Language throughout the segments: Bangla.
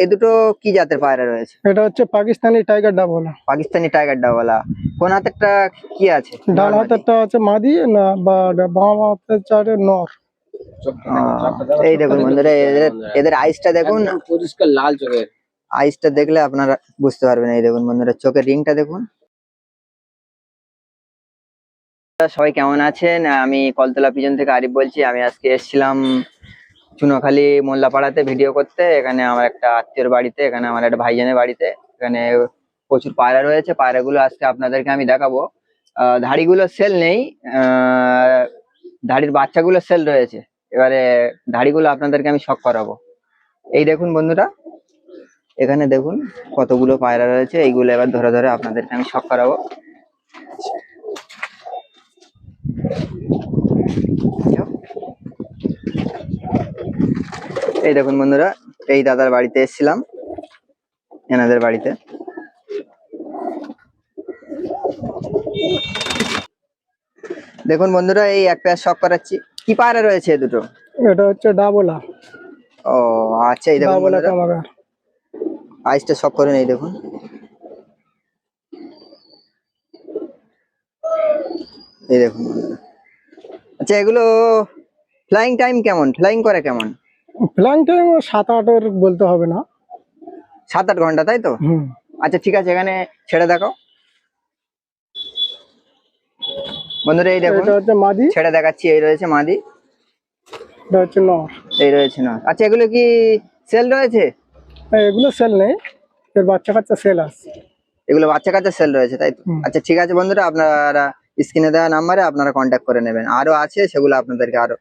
এই দুটো কি জাতের পায়রা রয়েছে? এটা হচ্ছে পাকিস্তানি টাইগার ডাবলা। পাকিস্তানি টাইগার ডাবলা। কোন হাতেরটা কি আছে? ডান হাতেরটা হচ্ছে মাদি না, বা বাম হাতের চারে নর। এই দেখুন বন্ধুরা, এদের আইসটা দেখুন, পরিষ্কার লাল চোখের। আইসটা দেখলে আপনারা বুঝতে পারবেন। এই দেখুন বন্ধুরা, চোখের রিংটা দেখুন। সবাই কেমন আছেন? আমি কলতলা পিছন থেকে আরিফ বলছি। আমি আজকে এসেছিলাম চুনোখালী মোল্লাপাড়াতে ভিডিও করতে। এখানে আমার একটা আত্মীয়র বাড়িতে, এখানে আমার একটা ভাইজানের বাড়িতে। এখানে প্রচুর পায়রা রয়েছে। পায়রাগুলো আজকে আপনাদেরকে আমি দেখাবো। ধাড়িগুলো সেল নেই, ধাড়ির বাচ্চাগুলো সেল রয়েছে। এবারে ধাড়িগুলো আপনাদেরকে আমি শখ করাবো। এই দেখুন বন্ধুরা, এখানে দেখুন কতগুলো পায়রা রয়েছে। এইগুলো এবার ধরে ধরে আপনাদেরকে আমি শখ করাবো। এই দেখুন বন্ধুরা, এই দাদার বাড়িতে এসেছিলাম, এনাদের বাড়িতে। দেখুন বন্ধুরা, এই এক পেয়ার শখ করাচ্ছি। কি পায়রা রয়েছে দুটো? এটা হচ্ছে ডাবলা। ও আচ্ছা, এই দেখুন ডাবলা বন্ধুরা, কামাগার। আইসটা শখ করুন। এই দেখুন, এই দেখুন বন্ধুরা। আচ্ছা, এগুলো ফ্লাইং টাইম কেমন? ফ্লাইং করে কেমন? ফ্লাইং টাইম 7-8 বলতে হবে না, 7-8 ঘন্টা, তাই তো? আচ্ছা ঠিক আছে, এখানে ছেড়ে দেখাও বন্ধুরা। এই দেখুন, এটা হচ্ছে মাদি, ছেড়ে দেখাচ্ছি। এই রয়েছে মাদি, এটা হচ্ছে নর। এই রয়েছে নর। আচ্ছা, এগুলো কি সেল রয়েছে? এগুলো সেল নেই, এর বাচ্চা কাচ্চা সেল আছে। এগুলো বাচ্চা কাচ্চা সেল রয়েছে, তাই তো? আচ্ছা ঠিক আছে বন্ধুরা, আপনারা স্ক্রিনে দেওয়া নাম্বারে আপনারা কন্ট্যাক্ট করে নেবেন। আরো আছে, সেগুলো আপনাদেরকে আরো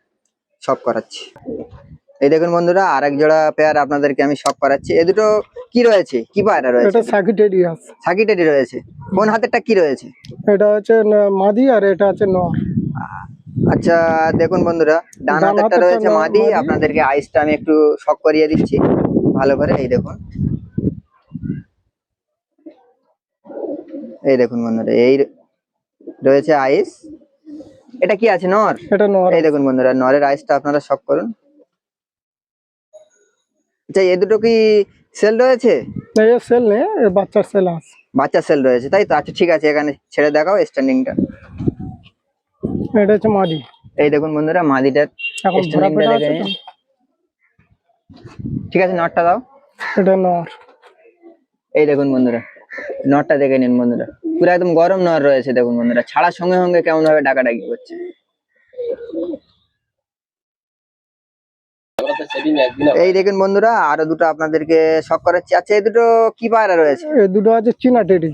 শখ করাচ্ছি। এই দেখুন বন্ধুরা, আরেক জোড়া পেয়ার আপনাদেরকে আমি শখ করাচ্ছি। এ দুটো কি রয়েছে? কি পায়রা রয়েছে? এটা সাকিটেডি আছে। সাকিটেডি রয়েছে। কোন হাতেরটা কি রয়েছে? এটা হচ্ছে মাদি আর এটা হচ্ছে নর। আচ্ছা দেখুন বন্ধুরা, ডান হাতেরটা রয়েছে মাদি। আপনাদেরকে আইসটা আমি একটু শখ করিয়ে দিচ্ছি ভালো করে। এই দেখুন, এই দেখুন বন্ধুরা, এই রয়েছে আইস। এটা কি আছে? নর। এটা নর। এই দেখুন বন্ধুরা, নরের আইসটা আপনারা শখ করুন। আচ্ছা, এ দুটো কি সেল রয়েছে? এর সেল নেই, এর বাচ্চার সেল আছে। বাচ্চা সেল রয়েছে, তাই তো? আচ্ছা ঠিক আছে, এখানে ছেড়ে দেখাও স্ট্যান্ডিংটা। এটা হচ্ছে মাদি। এই দেখুন বন্ধুরা, মাদিটার এখন স্ট্যান্ডিংটা ঘোরাফেরা দেখে আছে নিন। ঠিক আছে, নটটা দাও। এটা নর। এই দেখুন বন্ধুরা, নটটা দেখে নিন বন্ধুরা, পুরো একদম গরম নর রয়েছে। দেখুন বন্ধুরা, ছাড়ার সঙ্গে সঙ্গে কেমন ভাবে ডাকাডাকি করছে। এই দেখুন বন্ধুরা, আরো দুটো আপনাদেরকে শখ করাচ্ছি। আচ্ছা, এই দুটো কি পায়রা রয়েছে? এই দুটো আছে চীনা টেডি।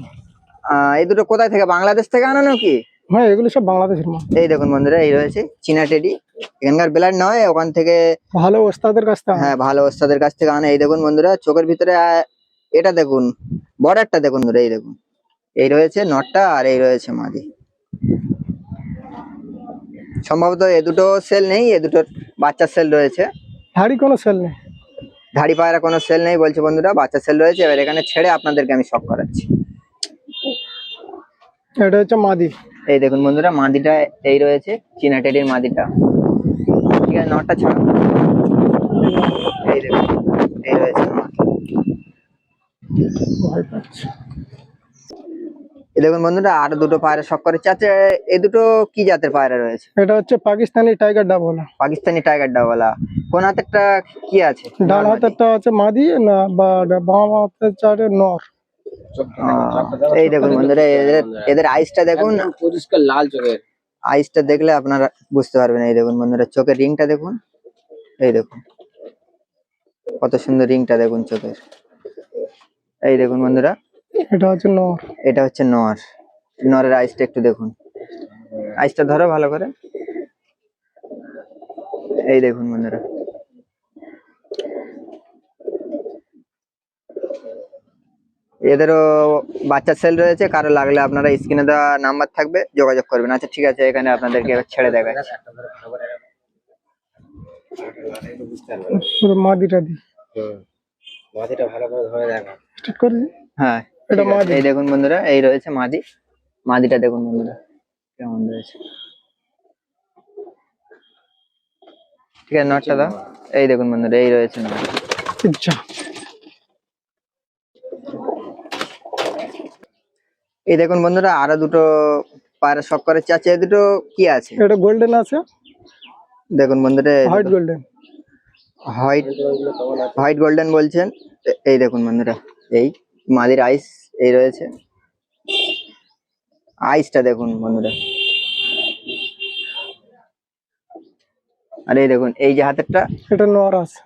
এই দুটো কোথায় থেকে? বাংলাদেশ থেকে আনানো কি? হ্যাঁ, এগুলো সব বাংলাদেশের মাল। এই দেখুন বন্ধুরা, এই রয়েছে চীনা টেডি। এখানকার ব্লাড নয়, ওখান থেকে ভালো ওস্তাদের কাছ থেকে। হ্যাঁ, ভালো ওস্তাদের কাছ থেকে আনে। এই দেখুন বন্ধুরা, চোখের ভিতরে এটা দেখুন, বর্ডারটা দেখুন বন্ধুরা। এই দেখুন, এই রয়েছে নটটা আর এই রয়েছে মাদি। সম্ভবত এ দুটো সেল নেই, এ দুটোর বাচ্চা সেল রয়েছে। ধাড়ি কোনো সেল নেই। ধাড়ি পায়রা কোনো সেল নেই বলছে বন্ধুরা, বাচ্চা সেল রয়েছে। এবার এখানে ছেড়ে আপনাদেরকে আমি শখ করাচ্ছি। এটা হচ্ছে মাদি। এই দেখুন বন্ধুরা, মাদিটা এই রয়েছে, চীনা টেডির মাদিটা। ঠিক আছে, নটটা ছাড়ো। এই দেখুন, এই রয়েছে নট। এই দেখুন বন্ধুরা, আরো দুটো পায়রা শখ করেছে। আচ্ছা, এই দুটো কি জাতের পায়রা রয়েছে? এটা হচ্ছে পাকিস্তানি টাইগার ডাবলা। পাকিস্তানি টাইগার ডাবলা। কোন হাতেরটা কি আছে? ডান হাতেরটা হচ্ছে মাদি না, বা বাম হাতের চারে নর। এই দেখুন বন্ধুরা, এদের আইসটা দেখুন, পরিষ্কার লাল চোখের। আইসটা দেখলে আপনারা বুঝতে পারবেন। এই দেখুন বন্ধুরা, চোখের রিংটা দেখুন। এই দেখুন কত সুন্দর রিংটা দেখুন চোখের। এই দেখুন বন্ধুরা, এটা হচ্ছে নর। এটা হচ্ছে নর। নরের আইসটা একটু দেখুন, আইসটা ধরো ভালো করে। এই দেখুন বন্ধুরা, এদেরও বাচ্চা সেল রয়েছে। কারো লাগলে আপনারা স্ক্রিনে দেওয়া নাম্বার থাকবে, যোগাযোগ করবেন। আচ্ছা ঠিক আছে, এখানে আপনাদেরকে এবার ছেড়ে দেখাচ্ছি। পুরো মাদিটা দি মাটিটা ভালো করে ধরে দেখা ঠিক করে। হ্যাঁ, এটা মাদি। এই দেখুন বন্ধুরা, এই রয়েছে মাদি। মাদিটা দেখুন বন্ধুরা কেমন রয়েছে। ঠিক আছে, নটটা দাও। এই দেখুন বন্ধুরা, এই রয়েছে নট। আচ্ছা, এই দেখুন বন্ধুরা আরো দুটো পায়রা শখ করে চাচ্ছে, এই দুটো কি আছে এটা গোল্ডেন আছে, দেখুন বন্ধুরা, হোয়াইট গোল্ডেন। হোয়াইট এগুলো কেমন আছে? হোয়াইট গোল্ডেন বলছেন। এই দেখুন বন্ধুরা, এই মাদির আইস এই রয়েছে, আইসটা দেখুন বন্ধুরা। আর এই দেখুন এই যে হাতেরটা এটা নর আছে।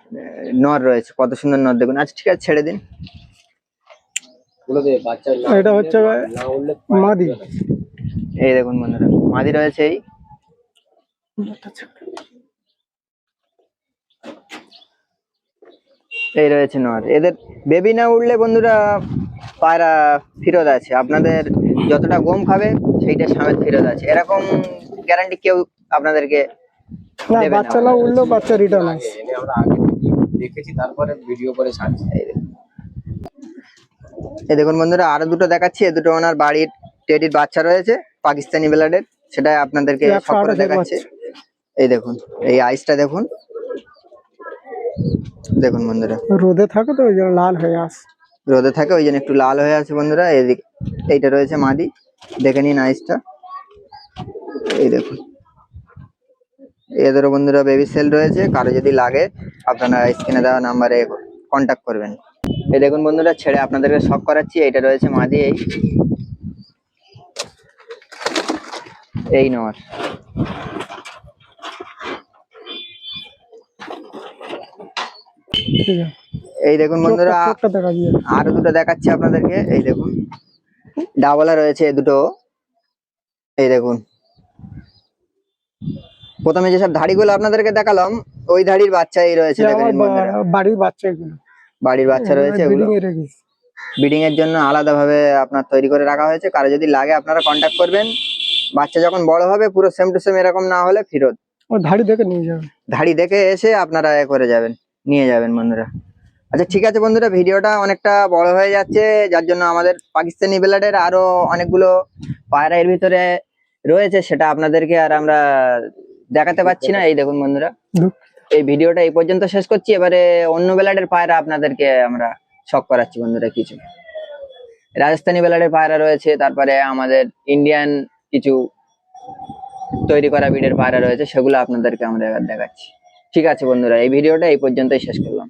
নর রয়েছে, কত সুন্দর নর দেখুন। আচ্ছা ঠিক আছে, ছেড়ে দিন। বলে দে বাচ্চা এটা হচ্ছে না উঠলে মাদি। এই দেখুন বন্ধুরা, মাদি রয়েছে এই। এই রয়েছে নর। এদের বেবি না উঠলে বন্ধুরা পায়রা ফেরত আছে, আপনাদের যতটা গম খাবে সেইটা সমেত ফেরত আছে, এরকম গ্যারান্টি কেউ আপনাদেরকে না, দেবে না। বাচ্চা না উঠলেও বাচ্চা রিটার্ন আছে। এনে আমরা আগে দেখেছি, তারপরে ভিডিও করে ছাড়ছি। এই দেখুন বন্ধুরা আরো দুটো দেখাচ্ছি, এই দুটো ওনার বাড়ির টেডির বাচ্চা রয়েছে পাকিস্তানি ব্লাডের, সেটা আপনাদেরকে সব করে 128 দেখাচ্ছে। এই দেখুন এই আইসটা দেখুন, দেখুন বন্ধুরা রোদে থাকে তো ওই জন্য লাল হয়ে আসে। রোদে থাকে ওই জন্য একটু লাল হয়ে আছে বন্ধুরা। এদিকে এইটা রয়েছে মাদি, দেখে নিন আইসটা। এই দেখুন এদেরও বন্ধুরা বেবি সেল রয়েছে, কারো যদি লাগে আপনারা স্ক্রিনে দেওয়া নাম্বারে কন্ট্যাক্ট করবেন। এই দেখুন বন্ধুরা ছেড়ে আপনাদেরকে শখ করাচ্ছি, এইটা রয়েছে মাদি, এই নর। ঠিক আছে, এই দেখুন বন্ধুরা চোখটা দেখা দিয়ে। আরো দুটো দেখাচ্ছি আপনাদেরকে। এই দেখুন ডাবলা রয়েছে এই দুটো। এই দেখুন প্রথমে যেসব ধাড়িগুলো আপনাদেরকে দেখালাম ওই ধাড়ির বাচ্চা এই রয়েছে, দেখে আমার নিন বন্ধুরা। বাড়ির বাচ্চা এগুলো বাড়ির বাচ্চা রয়েছে, এগুলো ব্রিডিং এ রেখেছি। ব্রিডিং এর জন্য আলাদাভাবে আপনার তৈরি করে রাখা হয়েছে, কারো যদি লাগে আপনারা কন্ট্যাক্ট করবেন। বাচ্চা যখন বড় হবে পুরো সেম টু সেম এরকম না হলে ফেরত। ও ধাড়ি দেখে নিয়ে যাবে। ধাড়ি দেখে এসে আপনারা এ করে যাবেন, নিয়ে যাবেন বন্ধুরা। আচ্ছা ঠিক আছে বন্ধুরা, ভিডিওটা অনেকটা বড় হয়ে যাচ্ছে, যার জন্য আমাদের পাকিস্তানি ব্লাডের আরো অনেকগুলো পায়রা এর ভিতরে রয়েছে, সেটা আপনাদেরকে আর আমরা দেখাতে পাচ্ছি না। এই দেখুন বন্ধুরা, এই ভিডিওটা এই পর্যন্ত শেষ করছি, এবারে অন্য ব্লাডের পায়রা আপনাদেরকে আমরা শখ করাচ্ছি বন্ধুরা। কিছু রাজস্থানি ব্লাডের পায়রা রয়েছে, তারপরে আমাদের ইন্ডিয়ান কিছু তৈরি করা ব্রিডের পায়রা রয়েছে, সেগুলো আপনাদেরকে আমরা এবার দেখাচ্ছি। ঠিক আছে বন্ধুরা, এই ভিডিওটা এই পর্যন্তই শেষ করলাম।